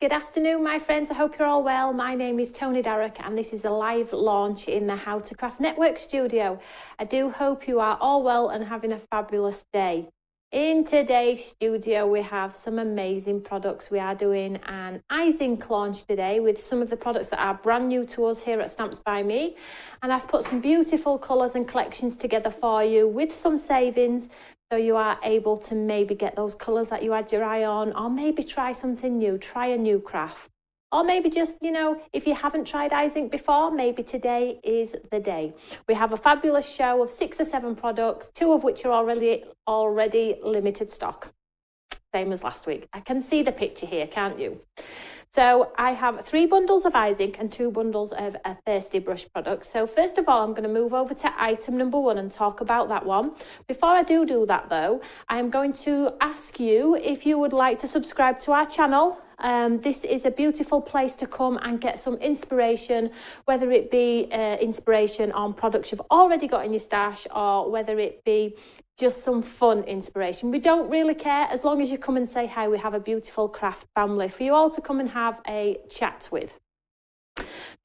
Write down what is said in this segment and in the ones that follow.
Good afternoon, my friends. I hope you're all well. My name is Toni and this is a live launch in the How to Craft Network studio. I do hope you are all well and having a fabulous day. In today's studio, we have some amazing products. We are doing an IZINK launch today with some of the products that are brand new to us here at Stamps by Me. And I've put some beautiful colours and collections together for you with some savings, so you are able to maybe get those colours that you had your eye on, or maybe try something new, try a new craft. Or maybe just, if you haven't tried IZINK before, maybe today is the day. We have a fabulous show of 6 or 7 products, 2 of which are already limited stock. Same as last week. I can see the picture here, can't you? So I have 3 bundles of IZINK and 2 bundles of a Thirsty Brush products. So first of all, I'm going to move over to item number 1 and talk about that one. Before I do that though, I'm going to ask you if you would like to subscribe to our channel. This is a beautiful place to come and get some inspiration, whether it be inspiration on products you've already got in your stash, or whether it be just some fun inspiration. We don't really care, as long as you come and say hi. We have a beautiful craft family for you all to come and have a chat with.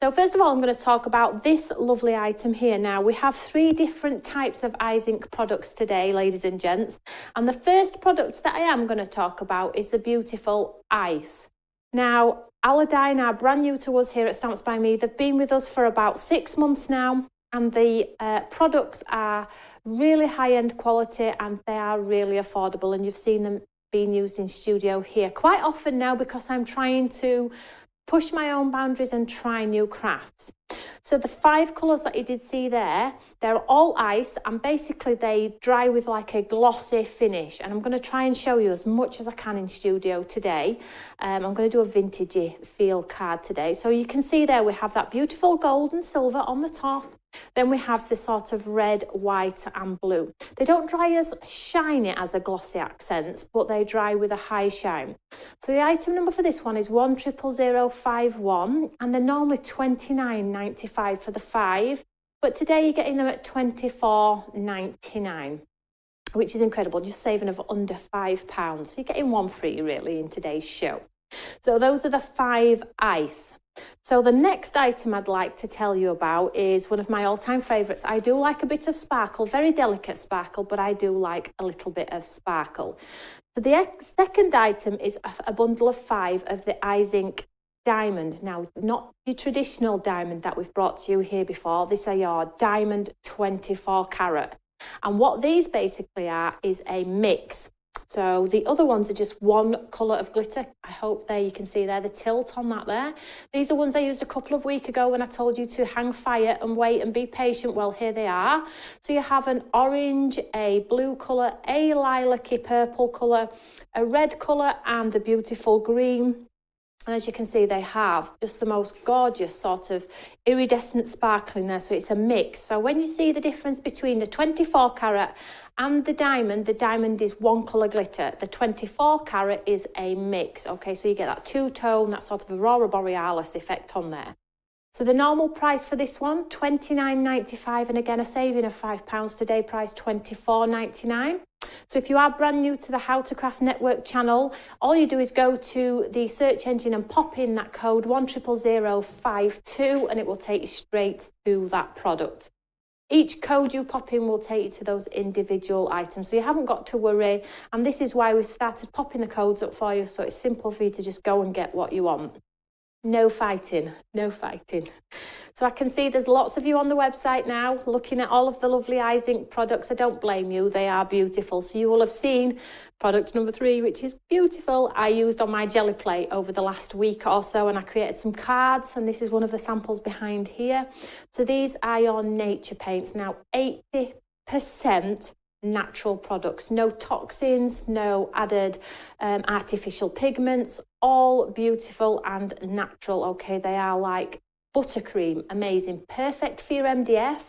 So first of all, I'm going to talk about this lovely item here. Now, we have 3 different types of IZINK products today, ladies and gents. And the first product that I am going to talk about is the beautiful ice. Now, ALADINE are brand new to us here at Stamps by Me. They've been with us for about 6 months now. And the products are really high-end quality and they are really affordable. And you've seen them being used in studio here quite often now, because I'm trying to push my own boundaries and try new crafts. So the 5 colours that you did see there, they're all ice, and basically they dry with like a glossy finish. And I'm going to try and show you as much as I can in studio today. I'm going to do a vintagey feel card today. So you can see there we have that beautiful gold and silver on the top. Then we have the sort of red, white and blue. They don't dry as shiny as a glossy accent, but they dry with a high shine. So the item number for this one is 100051, and they're normally £29.95 for the 5, but today you're getting them at £24.99, which is incredible, just saving of under £5. So you're getting 1 free really in today's show. So those are the 5 ice. So the next item I'd like to tell you about is one of my all-time favourites. I do like a bit of sparkle, very delicate sparkle, but I do like a little bit of sparkle. So the second item is a bundle of 5 of the IZINK diamond. Now, not your traditional diamond that we've brought to you here before. These are your diamond 24 carat. And what these basically are is a mix. So the other ones are just 1 colour of glitter. I hope there you can see there the tilt on that there. These are ones I used a couple of weeks ago when I told you to hang fire and wait and be patient. Well, here they are. So you have an orange, a blue colour, a lilac-y purple colour, a red colour and a beautiful green. And as you can see, they have just the most gorgeous sort of iridescent sparkling there. So it's a mix. So when you see the difference between the 24 carat and the diamond is 1 colour glitter. The 24 carat is a mix. Okay, so you get that 2-tone, that sort of aurora borealis effect on there. So the normal price for this one, £29.95, and again a saving of £5 today, price £24.99. So if you are brand new to the How to Craft Network channel, all you do is go to the search engine and pop in that code 100052 and it will take you straight to that product. Each code you pop in will take you to those individual items, so you haven't got to worry. And this is why we started popping the codes up for you, so it's simple for you to just go and get what you want. No fighting, no fighting. So I can see there's lots of you on the website now looking at all of the lovely IZINK products. I don't blame you, they are beautiful. So you will have seen product number 3, which is beautiful. I used on my jelly plate over the last week or so, and I created some cards, and this is one of the samples behind here. So these are your nature paints. Now 80% natural products, no toxins, no added artificial pigments, all beautiful and natural. Okay, they are like buttercream, amazing, perfect for your MDF,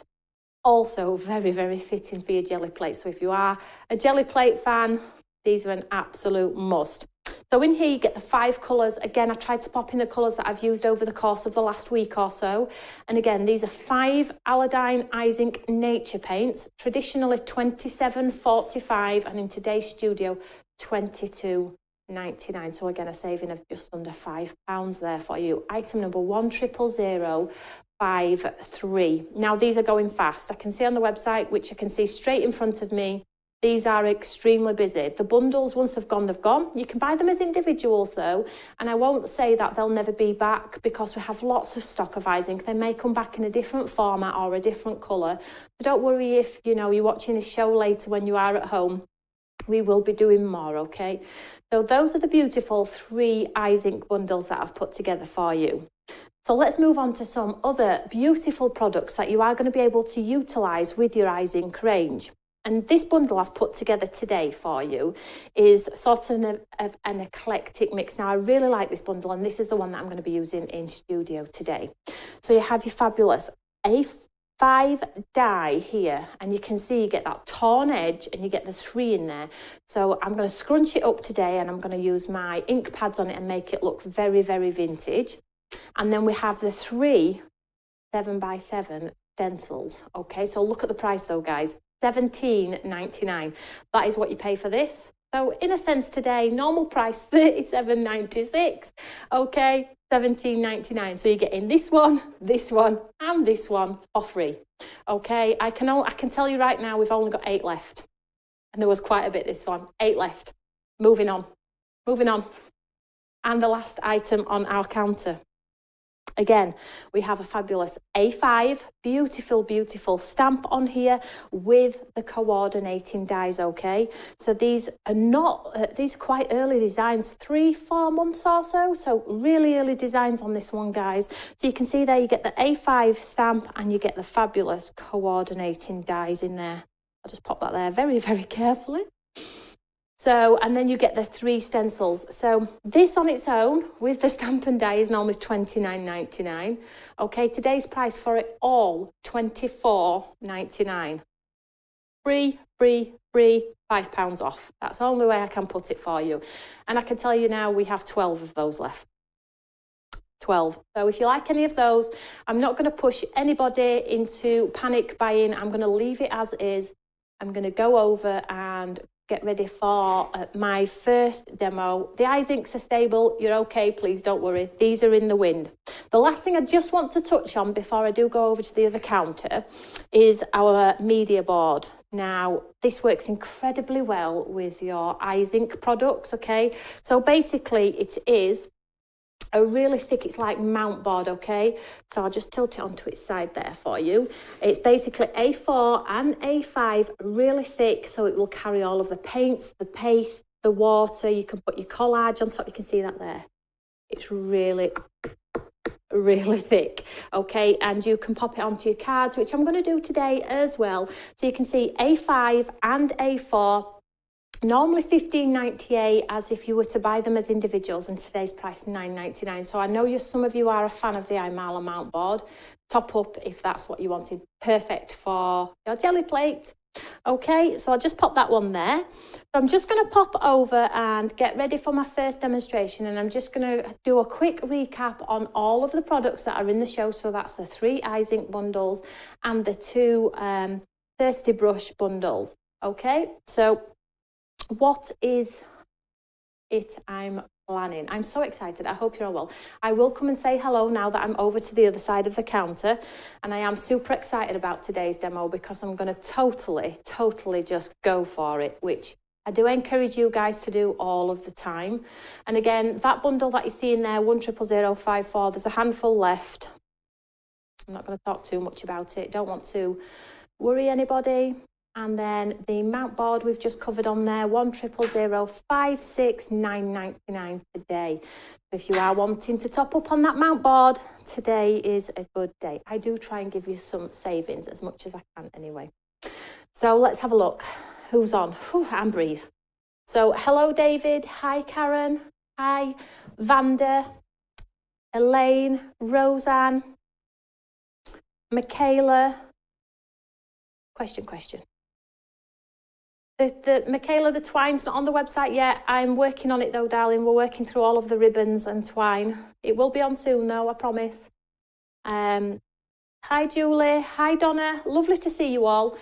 also very, very fitting for your jelly plate. So if you are a jelly plate fan, these are an absolute must. So in here you get the 5 colours. Again, I tried to pop in the colours that I've used over the course of the last week or so. And again, these are 5 ALADINE IZINK nature paints, traditionally £27.45, and in today's studio, £22.99. £7.99. So again, a saving of just under £5 there for you. Item number 100053. Now these are going fast. I can see on the website, which I can see straight in front of me, these are extremely busy. The bundles, once they've gone, they've gone. You can buy them as individuals though, and I won't say that they'll never be back because we have lots of stock of IZINK. They may come back in a different format or a different colour. So don't worry if, you know, you're watching this show later when you are at home. We will be doing more, okay? So those are the beautiful 3 IZINK bundles that I've put together for you. So let's move on to some other beautiful products that you are going to be able to utilise with your IZINK range. And this bundle I've put together today for you is sort of an eclectic mix. Now, I really like this bundle, and this is the one that I'm going to be using in studio today. So you have your fabulous A5 die here, and you can see you get that torn edge and you get the 3 in there. So I'm going to scrunch it up today, and I'm going to use my ink pads on it and make it look very, very vintage. And then we have the 3 7x7 stencils. Okay, so look at the price though, guys. £17.99. That is what you pay for this. So in a sense today, normal price £37.96. Okay, £17.99. So you're getting this one, and this one for free. Okay, I can tell you right now, we've only got 8 left, and there was quite a bit this one. 8 left. Moving on. And the last item on our counter. Again, we have a fabulous A5, beautiful stamp on here with the coordinating dies, okay? So these are quite early designs, 3-4 months or so. So really early designs on this one, guys. So you can see there, you get the A5 stamp and you get the fabulous coordinating dies in there. I'll just pop that there very, very carefully. So, and then you get the 3 stencils. So this on its own with the stamp and die is normally £29.99. Okay, today's price for it all, £24.99. Free, £5 off. That's the only way I can put it for you. And I can tell you now, we have 12 of those left. 12. So if you like any of those, I'm not going to push anybody into panic buying. I'm going to leave it as is. I'm going to go over and get ready for my first demo. The IZINKs are stable. You're okay, please don't worry. These are in the wind. The last thing I just want to touch on before I do go over to the other counter is our media board. Now, this works incredibly well with your IZINK products, okay? So basically it is a really thick, it's like mount board, okay? So I'll just tilt it onto its side there for you. It's basically A4 and A5, really thick, so it will carry all of the paints, the paste, the water. You can put your collage on top, you can see that there. It's really thick, okay? And you can pop it onto your cards, which I'm going to do today as well. So you can see A5 and A4, normally £15.98 as if you were to buy them as individuals, and today's price £9.99. So I know some of you are a fan of the IMALA mount board. Top up if that's what you wanted. Perfect for your jelly plate. Okay, so I'll just pop that one there. So I'm just going to pop over and get ready for my first demonstration, and I'm just going to do a quick recap on all of the products that are in the show. So that's the 3 IZINK bundles and the 2 Thirsty Brush bundles. Okay, so what is it I'm planning? I'm so excited. I hope you're all well. I will come and say hello now that I'm over to the other side of the counter, and I am super excited about today's demo because I'm going to totally just go for it, which I do encourage you guys to do all of the time. And again, that bundle that you see in there, 100054, there's a handful left. I'm not going to talk too much about it. Don't want to worry anybody. And then the mount board we've just covered on there, 100056 999 today. So if you are wanting to top up on that mount board, today is a good day. I do try and give you some savings as much as I can anyway. So let's have a look. Who's on? Whew, and breathe. So hello, David. Hi, Karen. Hi, Vanda, Elaine, Roseanne, Michaela. Question. Michaela, the twine's not on the website yet. I'm working on it though, darling. We're working through all of the ribbons and twine. It will be on soon though, I promise. Hi, Julie. Hi, Donna. Lovely to see you all.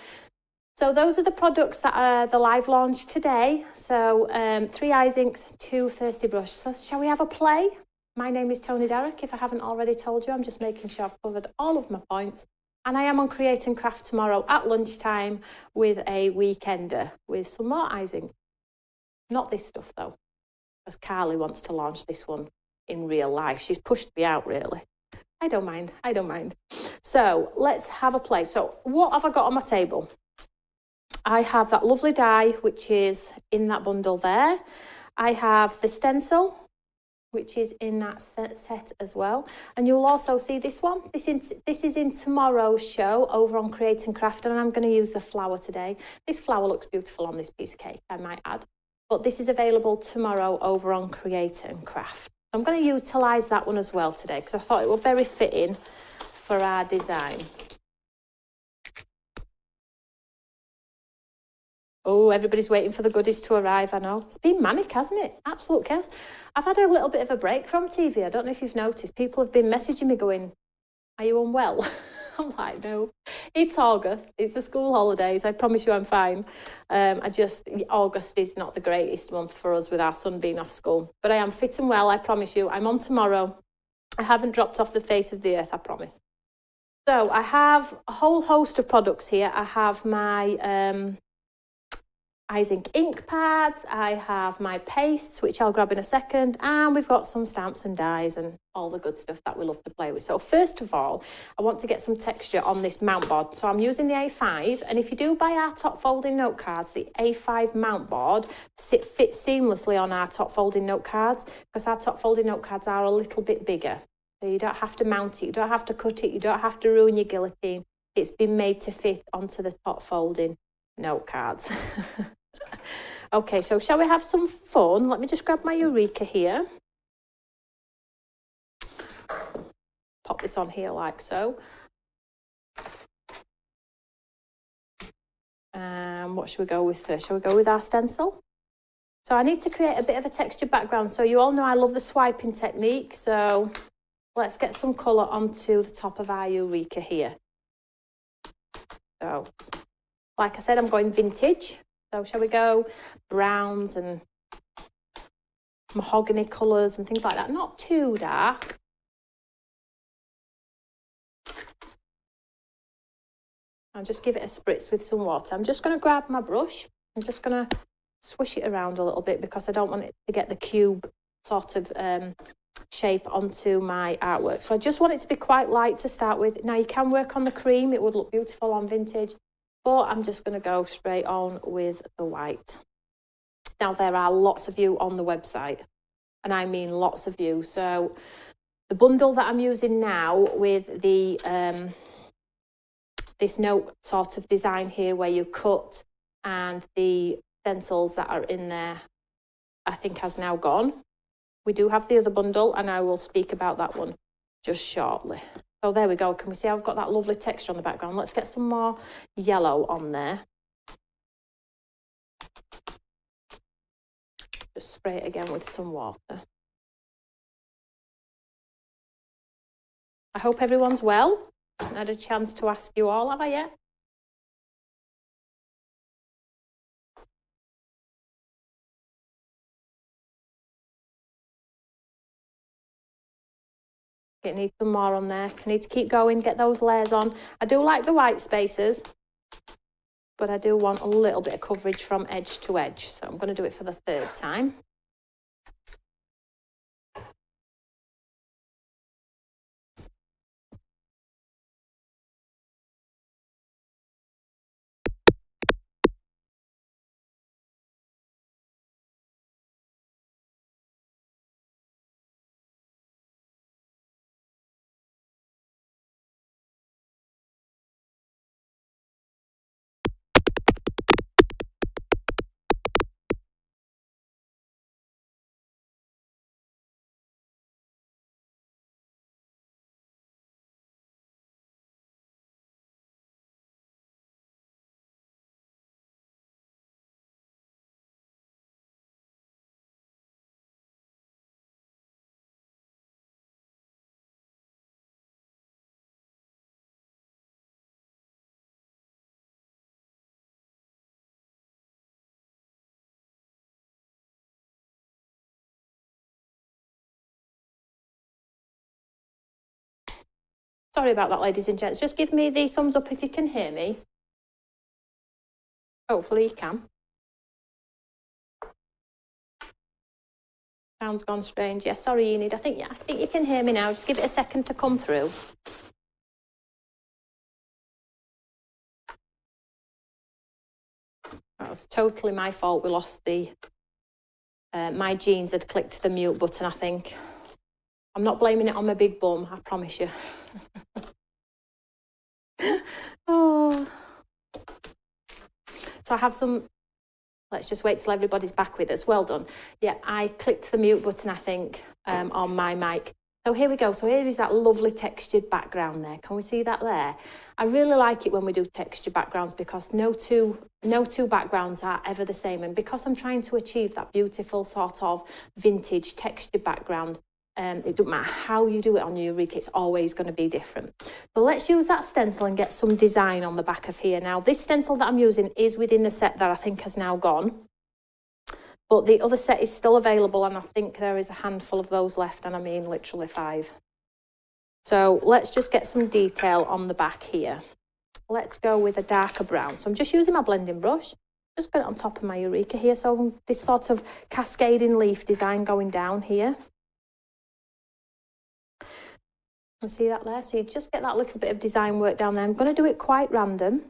So those are the products that are the live launch today. So 3 IZINKs, 2 Thirsty Brush. So shall we have a play? My name is Toni Derrick. If I haven't already told you, I'm just making sure I've covered all of my points. And I am on Create and Craft tomorrow at lunchtime with a weekender with some more IZINK. Not this stuff though, because Carly wants to launch this one in real life. She's pushed me out really. I don't mind. So let's have a play. So what have I got on my table? I have that lovely die, which is in that bundle there. I have the stencil, which is in that set as well. And you'll also see this one. This is in tomorrow's show over on Create and Craft, and I'm going to use the flower today. This flower looks beautiful on this piece of cake, I might add. But this is available tomorrow over on Create and Craft. I'm going to utilise that one as well today because I thought it was very fitting for our design. Oh, everybody's waiting for the goodies to arrive, I know. It's been manic, hasn't it? Absolute chaos. I've had a little bit of a break from TV. I don't know if you've noticed. People have been messaging me going, are you unwell? I'm like, no. It's August. It's the school holidays. I promise you I'm fine. August is not the greatest month for us with our son being off school. But I am fit and well, I promise you. I'm on tomorrow. I haven't dropped off the face of the earth, I promise. So I have a whole host of products here. I have my IZINK ink pads, I have my pastes, which I'll grab in a second, and we've got some stamps and dies and all the good stuff that we love to play with. So first of all, I want to get some texture on this mount board. So I'm using the A5, and if you do buy our top folding note cards, the A5 mount board fits seamlessly on our top folding note cards because our top folding note cards are a little bit bigger. So you don't have to mount it, you don't have to cut it, you don't have to ruin your guillotine. It's been made to fit onto the top folding note cards. Okay, so shall we have some fun? Let me just grab my Eureka here. Pop this on here like so. What should we go with first? Shall we go with our stencil? So I need to create a bit of a textured background. So you all know I love the swiping technique. So let's get some colour onto the top of our Eureka here. So, like I said, I'm going vintage. So shall we go browns and mahogany colours and things like that? Not too dark. I'll just give it a spritz with some water. I'm just going to grab my brush. I'm just going to swish it around a little bit because I don't want it to get the cube sort of shape onto my artwork. So I just want it to be quite light to start with. Now you can work on the cream. It would look beautiful on vintage. But I'm just going to go straight on with the white. Now, there are lots of you on the website, and I mean lots of you. So the bundle that I'm using now with the this note sort of design here where you cut and the stencils that are in there, I think has now gone. We do have the other bundle, and I will speak about that one just shortly. So there we go. Can we see I've got that lovely texture on the background? Let's get some more yellow on there. Just spray it again with some water. I hope everyone's well. I haven't had a chance to ask you all, have I yet? It needs some more on there. I need to keep going, get those layers on. I do like the white spaces, but I do want a little bit of coverage from edge to edge. So I'm going to do it for the third time. Sorry about that, ladies and gents. Just give me the thumbs up if you can hear me. Hopefully you can. Sound's gone strange. Yeah, sorry, Enid. I think you can hear me now. Just give it a second to come through. That was totally my fault. We lost the... my jeans had clicked the mute button, I think. I'm not blaming it on my big bum, I promise you. Oh. So I have some... Let's just wait till everybody's back with us. Well done. Yeah, I clicked the mute button, I think, on my mic. So here we go. So here is that lovely textured background there. Can we see that there? I really like it when we do textured backgrounds because no two backgrounds are ever the same. And because I'm trying to achieve that beautiful sort of vintage textured background, it doesn't matter how you do it on Eureka, it's always going to be different. So let's use that stencil and get some design on the back of here. Now, this stencil that I'm using is within the set that I think has now gone. But the other set is still available, and I think there is a handful of those left, and I mean literally 5. So let's just get some detail on the back here. Let's go with a darker brown. So I'm just using my blending brush. Just got it on top of my Eureka here. So this sort of cascading leaf design going down here. You see that there? So you just get that little bit of design work down there. I'm going to do it quite random.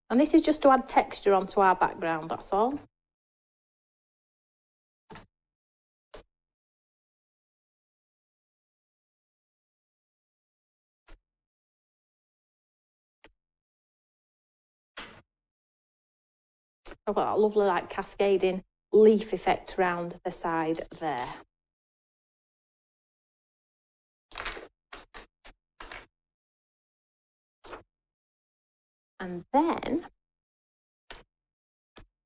And this is just to add texture onto our background, that's all. I've got that lovely like cascading leaf effect around the side there. And then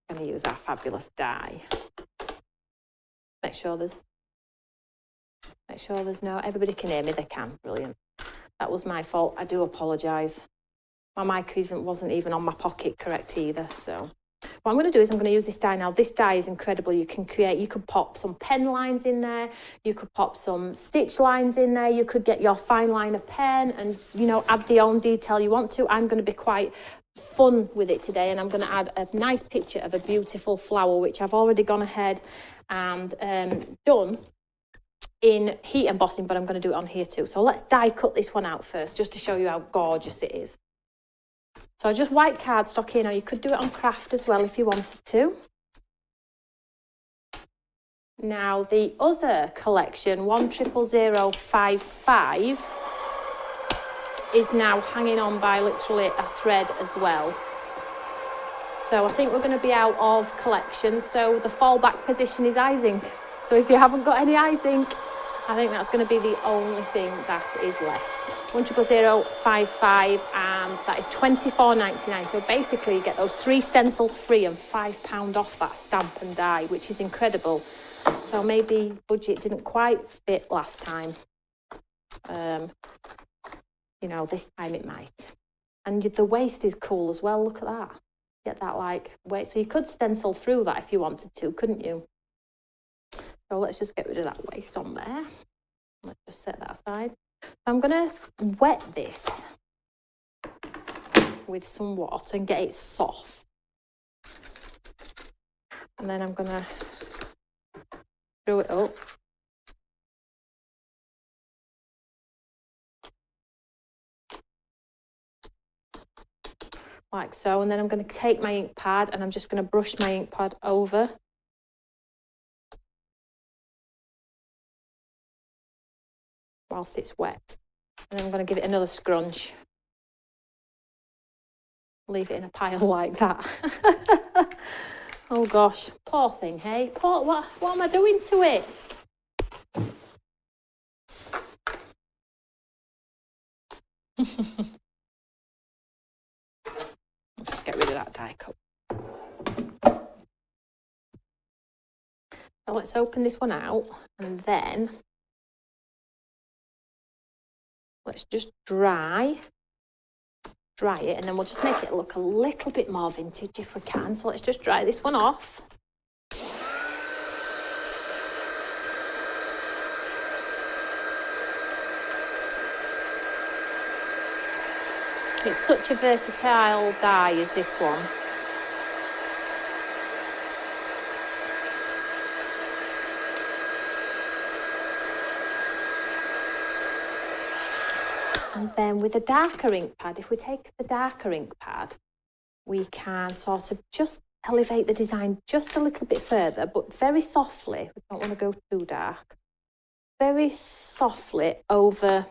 I'm going to use our fabulous dye. Make sure there's no... Everybody can hear me, they can. Brilliant. That was my fault. I do apologise. My mic wasn't even on my pocket correct either. So what I'm going to do is I'm going to use this dye now. This dye is incredible. You could pop some pen lines in there. You could pop some stitch lines in there. You could get your fine liner pen and, you know, add the own detail you want to. I'm going to be quite fun with it today, and I'm going to add a nice picture of a beautiful flower, which I've already gone ahead and done in heat embossing, but I'm going to do it on here too. So let's die cut this one out first, just to show you how gorgeous it is. So just white cardstock here. Now you could do it on craft as well if you wanted to. Now the other collection, 100055, is now hanging on by literally a thread as well. So I think we're going to be out of collections. So the fallback position is IZINK. So if you haven't got any IZINK, I think that's going to be the only thing that is left. 100055, and that is £24.99. So basically you get those 3 stencils free and £5 off that stamp and die, which is incredible. So maybe budget didn't quite fit last time. You know, this time it might. And the waist is cool as well. Look at that. Get that like waist. So you could stencil through that if you wanted to, couldn't you? So let's just get rid of that waist on there. Let's just set that aside. So I'm going to wet this with some water and get it soft. And then I'm going to screw it up. Like so. And then I'm going to take my ink pad and I'm just going to brush my ink pad over. Whilst it's wet, and I'm going to give it another scrunch. Leave it in a pile like that. Oh gosh, poor thing, hey? Poor, what am I doing to it? Just get rid of that die cut. So let's open this one out, and then let's just dry it, and then we'll just make it look a little bit more vintage if we can. So let's just dry this one off. It's such a versatile dye as this one. And then with a darker ink pad, if we take the darker ink pad, we can sort of just elevate the design just a little bit further, but very softly. We don't want to go too dark. Very softly over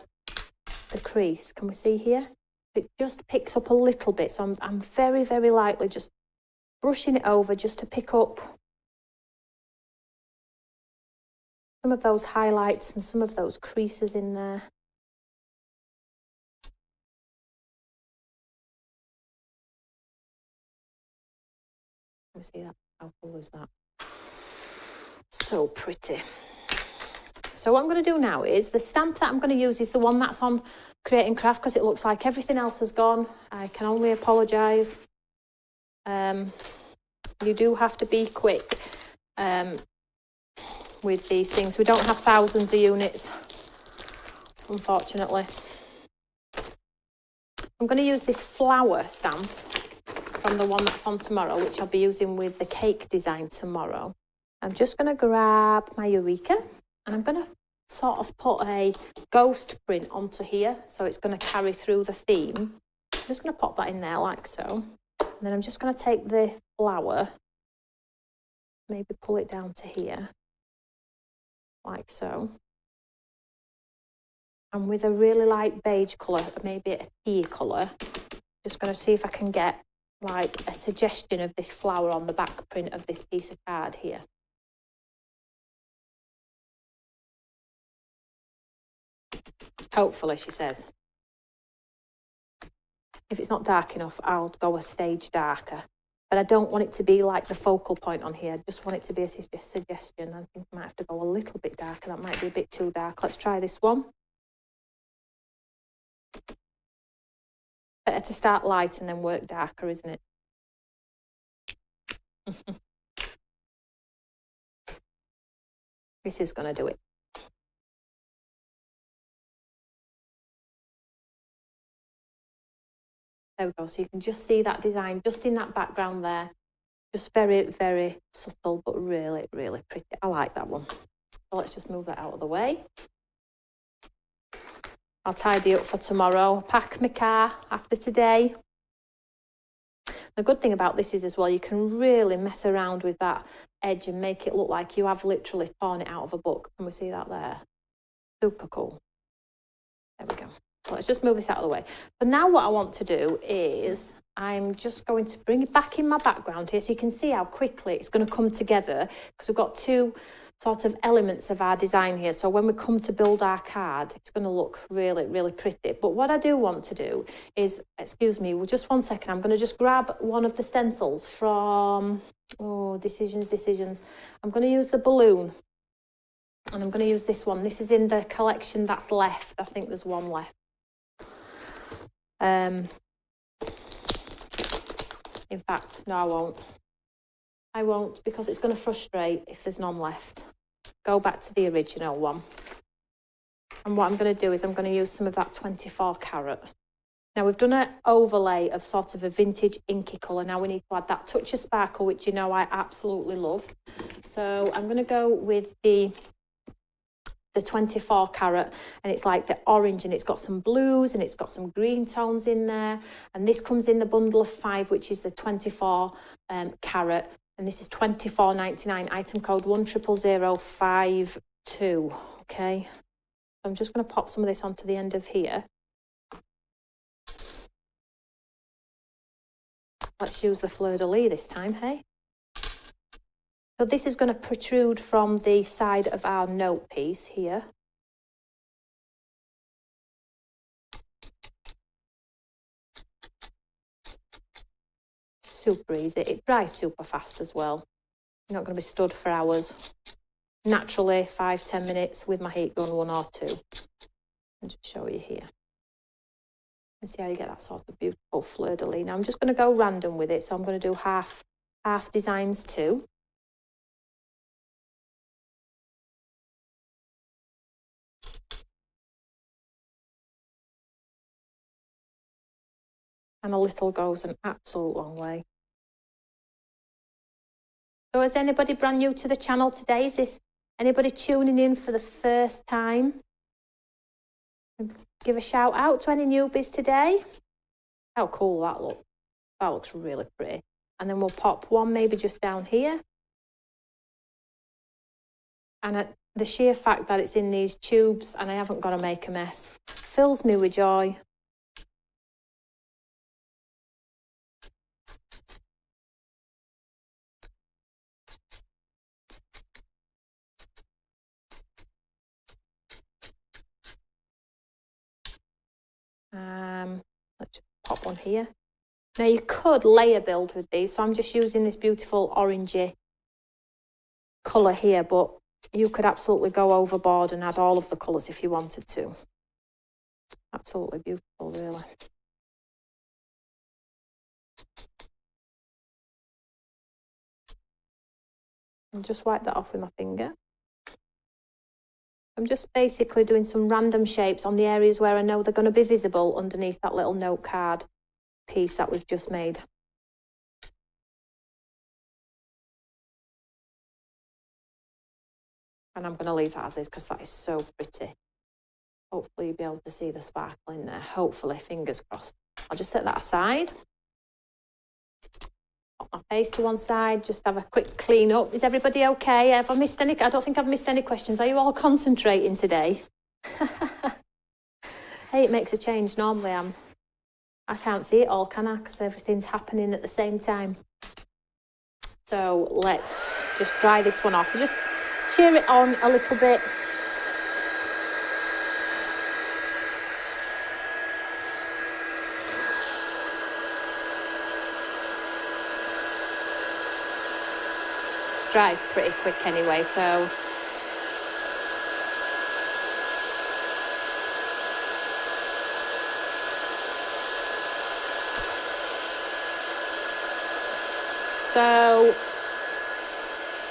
the crease. Can we see here? It just picks up a little bit. So I'm very, very lightly just brushing it over just to pick up some of those highlights and some of those creases in there. Let me see that. How cool is that? So pretty. So what I'm going to do now is the stamp that I'm going to use is the one that's on Create and Craft, because it looks like everything else has gone. I can only apologise. You do have to be quick with these things. We don't have thousands of units, unfortunately. I'm going to use this flower stamp from the one that's on tomorrow, which I'll be using with the cake design tomorrow. I'm just going to grab my Eureka and I'm going to sort of put a ghost print onto here, so it's going to carry through the theme. I'm just going to pop that in there like so. And then I'm just going to take the flower, maybe pull it down to here, like so. And with a really light beige colour, maybe a tea colour, just going to see if I can get like a suggestion of this flower on the back print of this piece of card here. Hopefully, she says. If it's not dark enough, I'll go a stage darker. But I don't want it to be like the focal point on here. I just want it to be a suggestion. I think I might have to go a little bit darker. That might be a bit too dark. Let's try this one. Better to start light and then work darker, isn't it? This is going to do it. There we go. So you can just see that design just in that background there. Just very, very subtle, but really, really pretty. I like that one. So let's just move that out of the way. I'll tidy up for tomorrow. Pack my car after today. The good thing about this is as well, you can really mess around with that edge and make it look like you have literally torn it out of a book. Can we see that there? Super cool. There we go. So let's just move this out of the way. So now what I want to do is I'm just going to bring it back in my background here so you can see how quickly it's going to come together, because we've got two sort of elements of our design here. So when we come to build our card, it's going to look really, really pretty. But what I do want to do is, excuse me, well, just 1 second. I'm going to just grab one of the stencils from, Decisions. I'm going to use the balloon. And I'm going to use this one. This is in the collection that's left. I think there's one left. In fact, no, I won't. I won't, because it's going to frustrate if there's none left. Go back to the original one. And what I'm going to do is I'm going to use some of that 24 carat. Now we've done an overlay of sort of a vintage inky colour. Now we need to add that touch of sparkle, which you know I absolutely love. So I'm going to go with the 24 carat, and it's like the orange, and it's got some blues and it's got some green tones in there, and this comes in the bundle of 5, which is the 24 carat, and this is $24.99, item code 100052. Okay, so I'm just going to pop some of this onto the end of here. Let's use the fleur-de-lis this time, hey? So this is going to protrude from the side of our note piece here. Super easy. It dries super fast as well. You're not going to be stood for hours. Naturally, 5-10 minutes with my heat gun, 1 or 2. I'll just show you here. And see how you get that sort of beautiful fleur-de-lis. Now I'm just going to go random with it. So I'm going to do half designs too. And a little goes an absolute long way. So is anybody brand new to the channel today? Is this anybody tuning in for the first time? Give a shout out to any newbies today. How cool that looks. That looks really pretty. And then we'll pop one maybe just down here. And the sheer fact that it's in these tubes and I haven't got to make a mess fills me with joy. Let's just pop one here. Now you could layer build with these, so I'm just using this beautiful orangey colour here, but you could absolutely go overboard and add all of the colours if you wanted to. Absolutely beautiful, really. And just wipe that off with my finger. I'm just basically doing some random shapes on the areas where I know they're going to be visible underneath that little note card piece that we've just made. And I'm going to leave that as is because that is so pretty. Hopefully you'll be able to see the sparkle in there. Hopefully, fingers crossed. I'll just set that aside. Put my face to one side, just have a quick clean up. Is everybody okay? Have I missed any? I don't think I've missed any questions. Are you all concentrating today? Hey, it makes a change. Normally I can't see it all, can I? Because everything's happening at the same time. So let's just dry this one off. Just cheer it on a little bit. Dries pretty quick anyway, so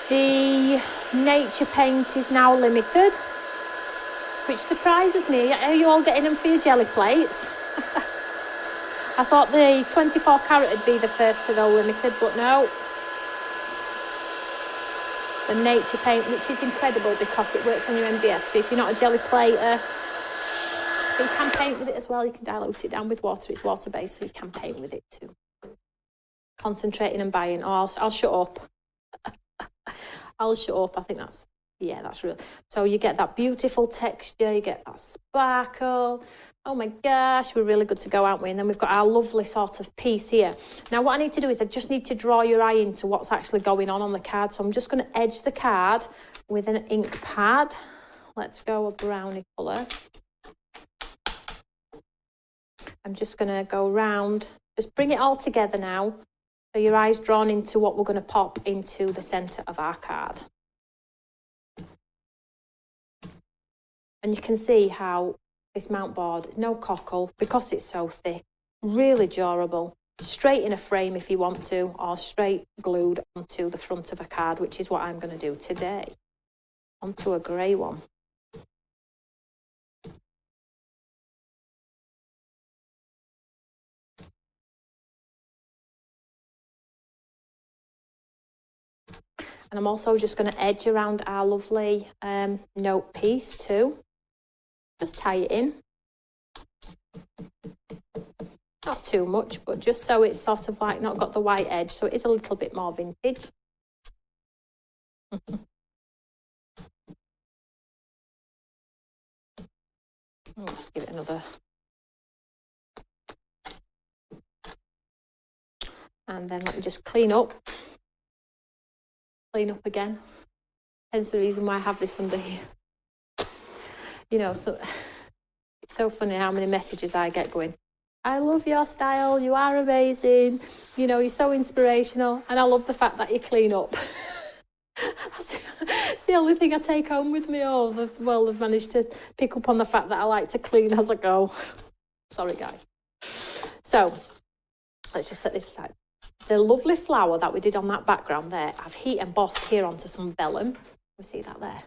the nature paint is now limited, which surprises me. Are you all getting them for your jelly plates? I thought the 24 carat would be the first to go limited, but no. The nature paint, which is incredible because it works on your MDF. So if you're not a jelly plater, you can paint with it as well. You can dilute it down with water. It's water-based, so you can paint with it too. Concentrating and buying. Oh, I'll shut up. I'll shut up. I think that's real. So you get that beautiful texture. You get that sparkle. Oh my gosh, we're really good to go, aren't we? And then we've got our lovely sort of piece here. Now what I need to do is I just need to draw your eye into what's actually going on the card. So I'm just going to edge the card with an ink pad. Let's go a brownie colour. I'm just going to go round, just bring it all together now. So your eye's drawn into what we're going to pop into the centre of our card. And you can see how this mount board, no cockle, because it's so thick, really durable. Straight in a frame if you want to, or straight glued onto the front of a card, which is what I'm going to do today. Onto a grey one. And I'm also just going to edge around our lovely note piece too. Just tie it in. Not too much, but just so it's sort of like not got the white edge, so it is a little bit more vintage. Let's give it another. And then let me just clean up. Clean up again. Hence the reason why I have this under here. You know, so it's so funny how many messages I get going, I love your style, you are amazing, you know, you're so inspirational, and I love the fact that you clean up. It's the only thing I take home with me. Oh, well, I've managed to pick up on the fact that I like to clean as I go. Sorry, guys. So, let's just set this aside. The lovely flower that we did on that background there, I've heat embossed here onto some vellum. We see that there?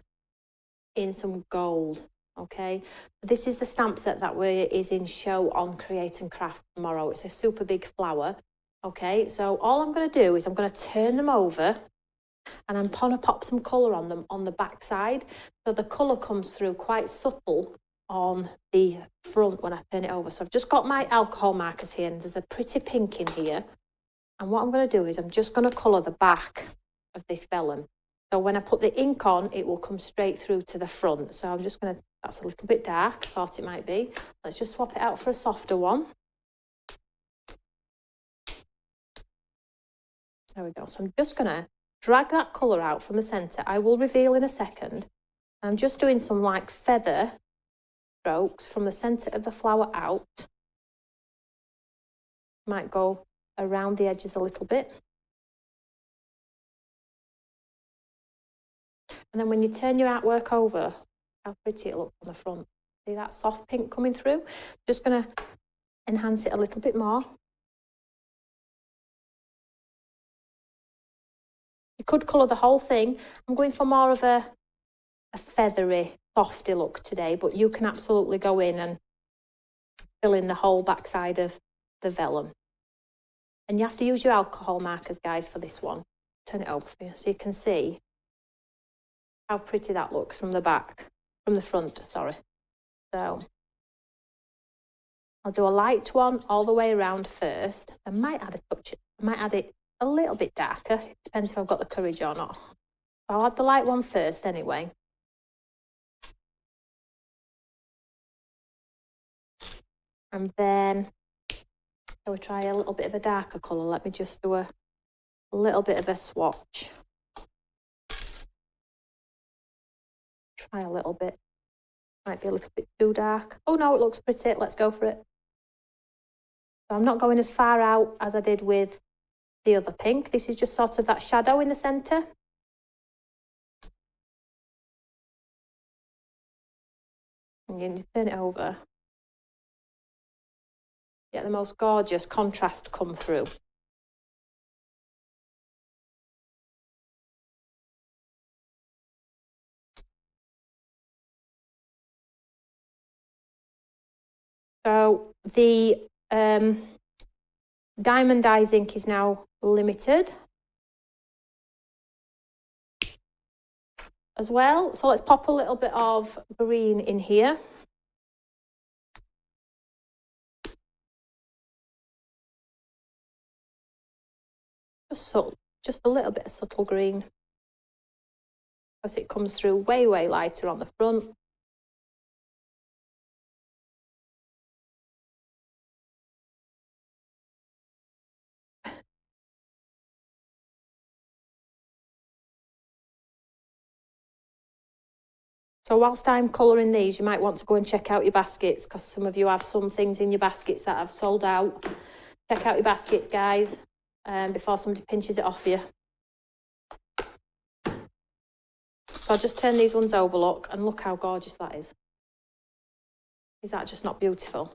In some gold. Okay, this is the stamp set that is in show on Create and Craft tomorrow. It's a super big flower. Okay, so all I'm going to do is I'm going to turn them over and I'm going to pop some colour on them on the back side. So the colour comes through quite subtle on the front when I turn it over. So I've just got my alcohol markers here and there's a pretty pink in here. And what I'm going to do is I'm just going to colour the back of this vellum. So when I put the ink on, it will come straight through to the front. So I'm just going to, that's a little bit dark, I thought it might be. Let's just swap it out for a softer one. There we go. So I'm just going to drag that colour out from the centre. I will reveal in a second. I'm just doing some like feather strokes from the centre of the flower out. Might go around the edges a little bit. And then when you turn your artwork over, how pretty it looks on the front. See that soft pink coming through? Just going to enhance it a little bit more. You could colour the whole thing. I'm going for more of a feathery, softy look today, but you can absolutely go in and fill in the whole backside of the vellum. And you have to use your alcohol markers, guys, for this one. Turn it over for you so you can see how pretty that looks from the back, from the front, sorry. So I'll do a light one all the way around first. I might add a touch, I might add it a little bit darker. It depends if I've got the courage or not. I'll add the light one first anyway. And then, so we try a little bit of a darker colour. Let me just do a little bit of a swatch. Try a little bit. Might be a little bit too dark. Oh no, it looks pretty. Let's go for it. So I'm not going as far out as I did with the other pink. This is just sort of that shadow in the centre. And you turn it over. Get the most gorgeous contrast come through. So the Diamond IZINK is now limited as well. So let's pop a little bit of green in here. Just a little bit of subtle green. Because it comes through way lighter on the front. So whilst I'm colouring these, you might want to go and check out your baskets because some of you have some things in your baskets that have sold out. Check out your baskets, guys, before somebody pinches it off you. So I'll just turn these ones over, look, and look how gorgeous that is. Is that just not beautiful?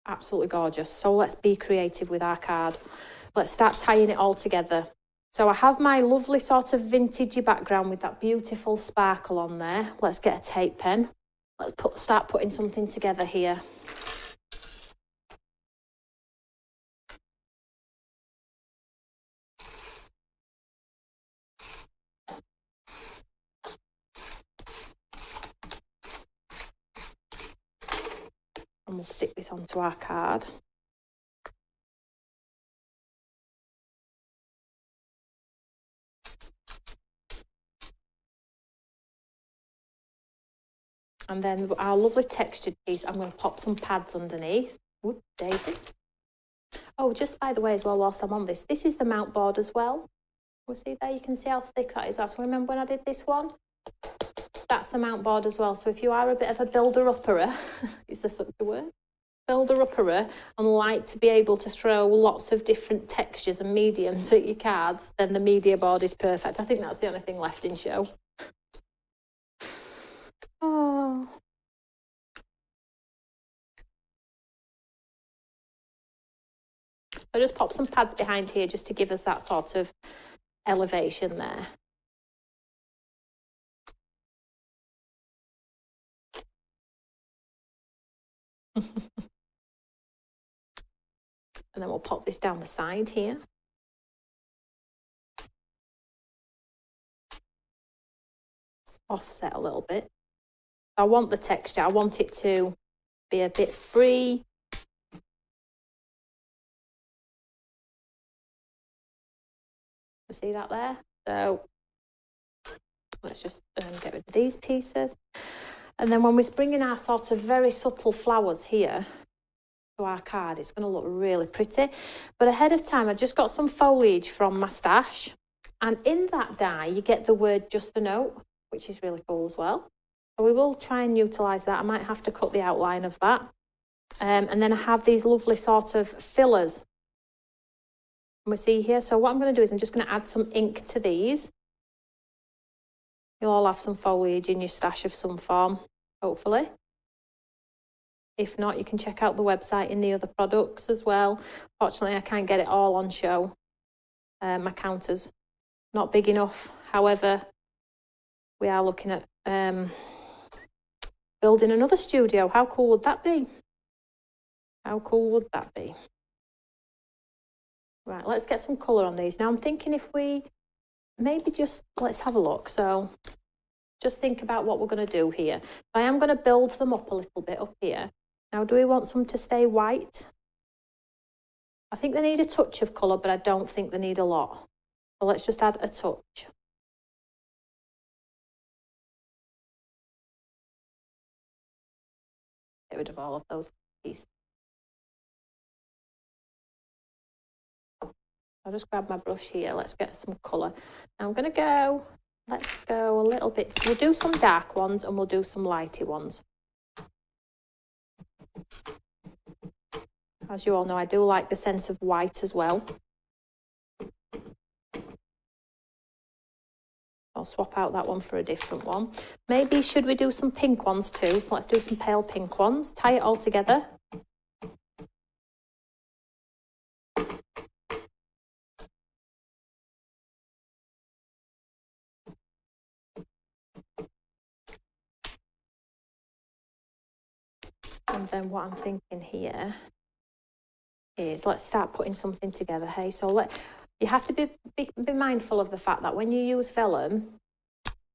Absolutely gorgeous. So let's be creative with our card. Let's start tying it all together. So I have my lovely sort of vintagey background with that beautiful sparkle on there. Let's get a tape pen. Let's start putting something together here. And we'll stick this onto our card. And then our lovely textured piece, I'm going to pop some pads underneath. Whoop, Daisy. Oh, just by the way as well, whilst I'm on this, this is the mount board as well. We'll see there, you can see how thick that is. That's remember when I did this one? That's the mount board as well. So if you are a bit of a builder-upperer, is there such a word? Builder-upperer and like to be able to throw lots of different textures and mediums at your cards, then the media board is perfect. I think that's the only thing left in show. Oh. So just pop some pads behind here just to give us that sort of elevation there. And then we'll pop this down the side here. Offset a little bit. I want the texture, I want it to be a bit free. You see that there? So let's just get rid of these pieces. And then when we bring in our sort of very subtle flowers here to our card, it's going to look really pretty. But ahead of time, I just got some foliage from my stash. And in that die, you get the word Just a Note, which is really cool as well. So we will try and utilise that. I might have to cut the outline of that. And then I have these lovely sort of fillers. We see here. So what I'm going to do is I'm just going to add some ink to these. You'll all have some foliage in your stash of some form, hopefully. If not, you can check out the website in the other products as well. Fortunately, I can't get it all on show. My counter's not big enough. However, we are looking at building another studio. How cool would that be? How cool would that be? Right, let's get some colour on these. Now I'm thinking if we maybe just, let's have a look. So just think about what we're going to do here. I am going to build them up a little bit up here. Now, do we want some to stay white? I think they need a touch of colour, but I don't think they need a lot. So let's just add a touch. Get rid of all of those pieces. I'll just grab my brush here. Let's get some colour. Now I'm going to go, let's go a little bit. We'll do some dark ones and we'll do some lighty ones. As you all know, I do like the sense of white as well. I'll swap out that one for a different one. Maybe should we do some pink ones too? So let's do some pale pink ones. Tie it all together. And then what I'm thinking here is let's start putting something together. Hey, so you have to be mindful of the fact that when you use vellum,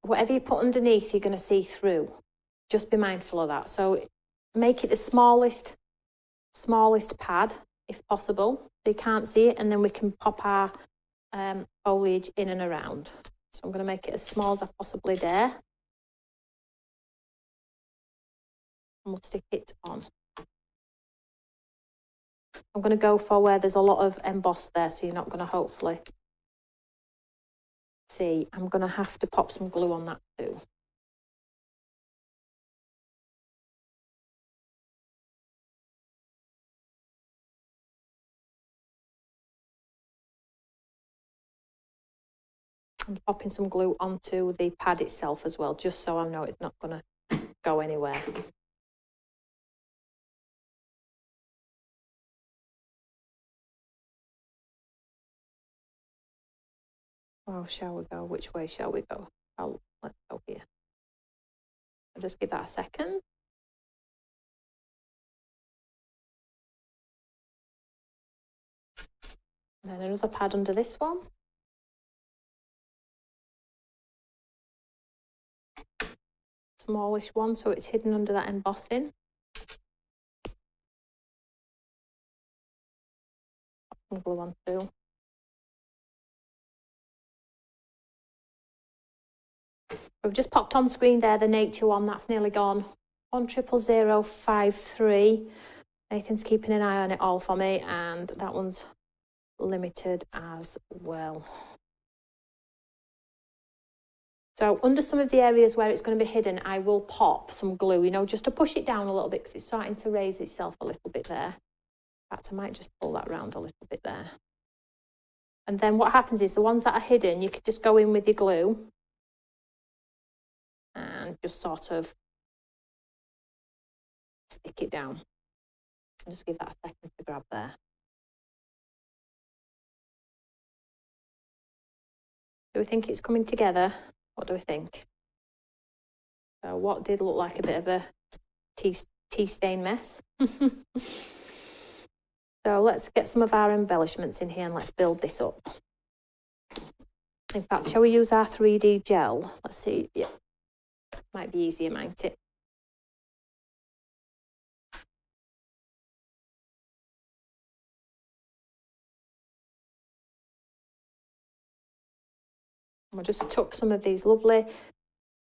whatever you put underneath, you're going to see through. Just be mindful of that. So make it the smallest pad if possible, so you can't see it, and then we can pop our foliage in and around. So I'm going to make it as small as I possibly dare. And we'll stick it on. I'm going to go for where there's a lot of embossed there, so you're not going to hopefully see. I'm going to have to pop some glue on that too. I'm popping some glue onto the pad itself as well, just so I know it's not going to go anywhere. Oh, shall we go? Which way shall we go? Let's go here. I'll just give that a second. And then another pad under this one. Smallish one, so it's hidden under that embossing. Put some glue on too. We've just popped on screen there the nature one, that's nearly gone. 100053. Nathan's keeping an eye on it all for me, and that one's limited as well. So under some of the areas where it's going to be hidden, I will pop some glue, you know, just to push it down a little bit because it's starting to raise itself a little bit there. In fact, I might just pull that round a little bit there. And then what happens is the ones that are hidden, you could just go in with your glue and just sort of stick it down. I'll just give that a second to grab there. Do we think it's coming together? What do we think? So what did look like a bit of a tea stain mess. So let's get some of our embellishments in here and let's build this up. In fact, shall we use our 3D gel? Let's see. Yeah, might be easier, mightn't it? We'll just tuck some of these lovely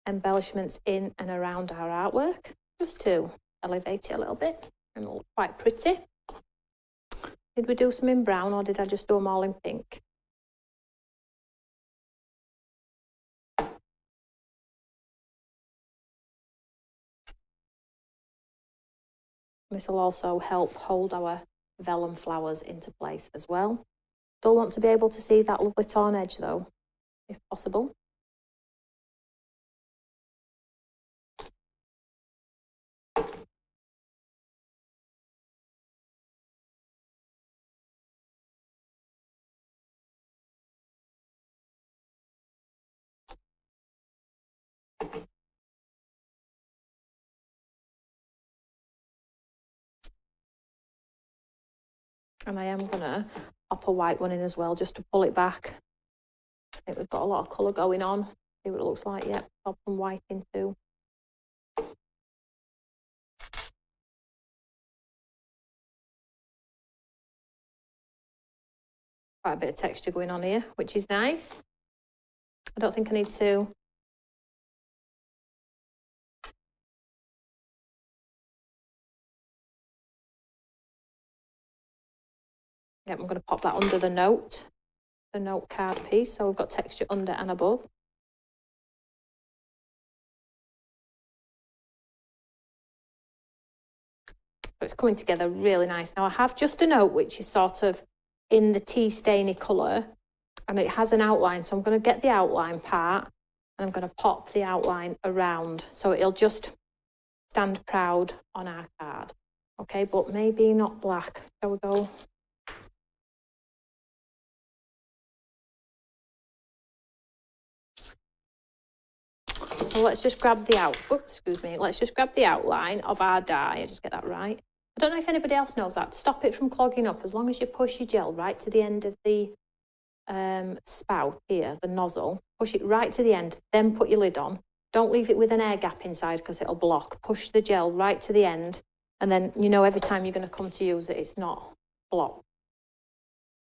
embellishments in and around our artwork, just to elevate it a little bit and look quite pretty. Did we do some in brown or did I just do them all in pink? This will also help hold our vellum flowers into place as well. Still want to be able to see that lovely torn edge though, if possible. And I am going to pop a white one in as well, just to pull it back. I think we've got a lot of colour going on. See what it looks like. Yep, pop some white in too. Quite a bit of texture going on here, which is nice. I don't think I need to. Yep, I'm going to pop that under the note card piece. So we've got texture under and above. So it's coming together really nice. Now I have just a note which is sort of in the tea stainy colour and it has an outline. So I'm going to get the outline part and I'm going to pop the outline around so it'll just stand proud on our card. Okay, but maybe not black. Shall we go? So let's just grab the let's just grab the outline of our die. I just get that right. I don't know if anybody else knows that. To stop it from clogging up, as long as you push your gel right to the end of the spout here, the nozzle, push it right to the end, then put your lid on. Don't leave it with an air gap inside because it'll block. Push the gel right to the end and then you know every time you're going to come to use it, it's not blocked.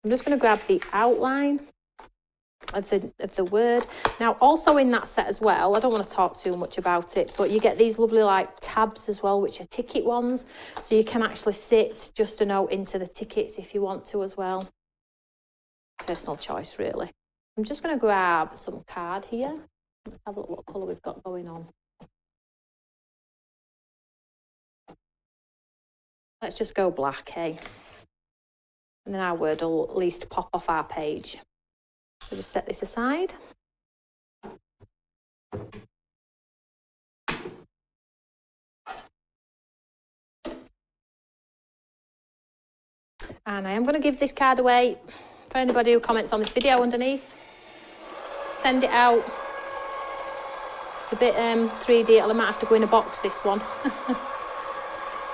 I'm just going to grab the outline of the word. Now also in that set as well, I don't want to talk too much about it, but you get these lovely like tabs as well, which are ticket ones, so you can actually sit just a note into the tickets if you want to as well. Personal choice really. I'm just going to grab some card here. Let's have a look what colour we've got going on. Let's just go black, hey? And then our word will at least pop off our page. So just set this aside. And I am going to give this card away for anybody who comments on this video underneath. Send it out. It's a bit 3D, I might have to go in a box, this one.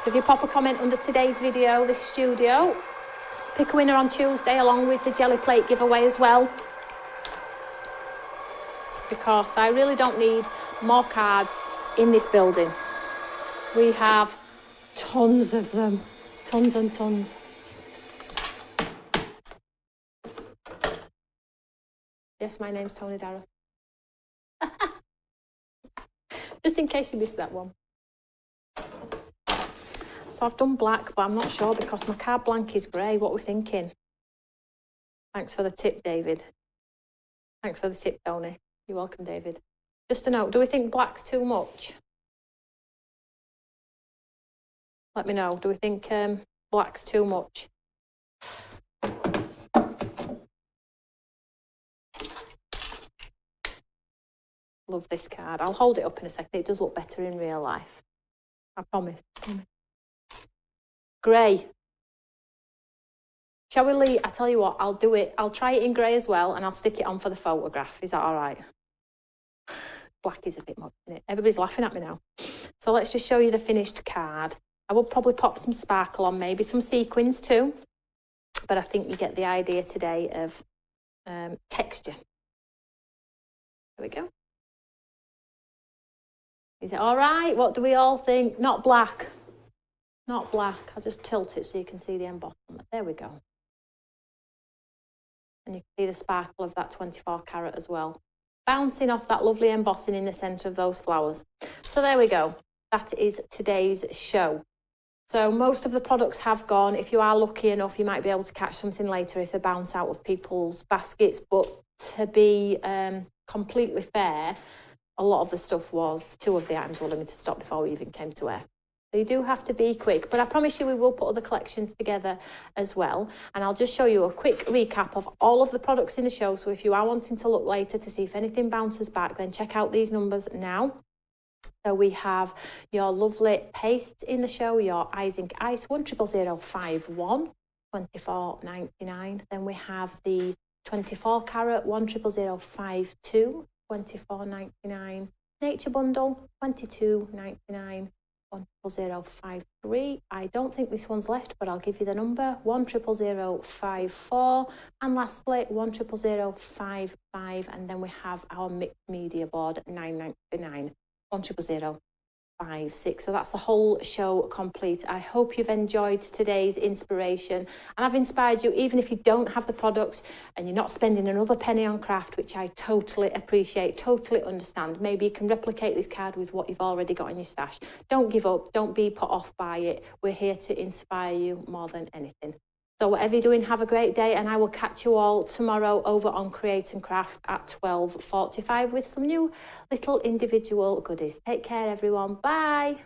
So if you pop a comment under today's video, this studio, pick a winner on Tuesday along with the jelly plate giveaway as well. Because I really don't need more cards in this building. We have tons of them, tons and tons. Yes, my name's Toni Darragh. Just in case you missed that one. So I've done black, but I'm not sure because my card blank is grey. What are we thinking? Thanks for the tip, David. Thanks for the tip, Toni. You're welcome, David. Just a note, do we think black's too much? Let me know. Do we think black's too much? Love this card. I'll hold it up in a second. It does look better in real life. I promise. Grey. Shall we leave? I tell you what, I'll do it. I'll try it in grey as well and I'll stick it on for the photograph. Is that all right? Black is a bit much, isn't it? Everybody's laughing at me now. So let's just show you the finished card. I will probably pop some sparkle on, maybe some sequins too, but I think you get the idea today of texture. There we go. Is it all right? What do we all think? Not black. Not black. I'll just tilt it so you can see the embossment. There we go. And you can see the sparkle of that 24 carat as well, bouncing off that lovely embossing in the centre of those flowers. So there we go. That is today's show. So most of the products have gone. If you are lucky enough, you might be able to catch something later if they bounce out of people's baskets. But to be completely fair, a lot of the stuff was, 2 of the items were limited stock before we even came to air. So you do have to be quick, but I promise you we will put other collections together as well. And I'll just show you a quick recap of all of the products in the show. So if you are wanting to look later to see if anything bounces back, then check out these numbers now. So we have your lovely pastes in the show, your IZINK Ice 100051, $24.99. Then we have the 24 carat 100052, $24.99. Nature Bundle, $22.99. 100053. I don't think this one's left, but I'll give you the number. 100054. And lastly, 100055. And then we have our mixed media board, $9.99. 100056. So that's the whole show complete. I hope you've enjoyed today's inspiration, and I've inspired you, even if you don't have the products and you're not spending another penny on craft, which I totally appreciate, totally understand. Maybe you can replicate this card with what you've already got in your stash. Don't give up. Don't be put off by it. We're here to inspire you more than anything. So whatever you're doing, have a great day, and I will catch you all tomorrow over on Create and Craft at 12:45 with some new little individual goodies. Take care, everyone. Bye.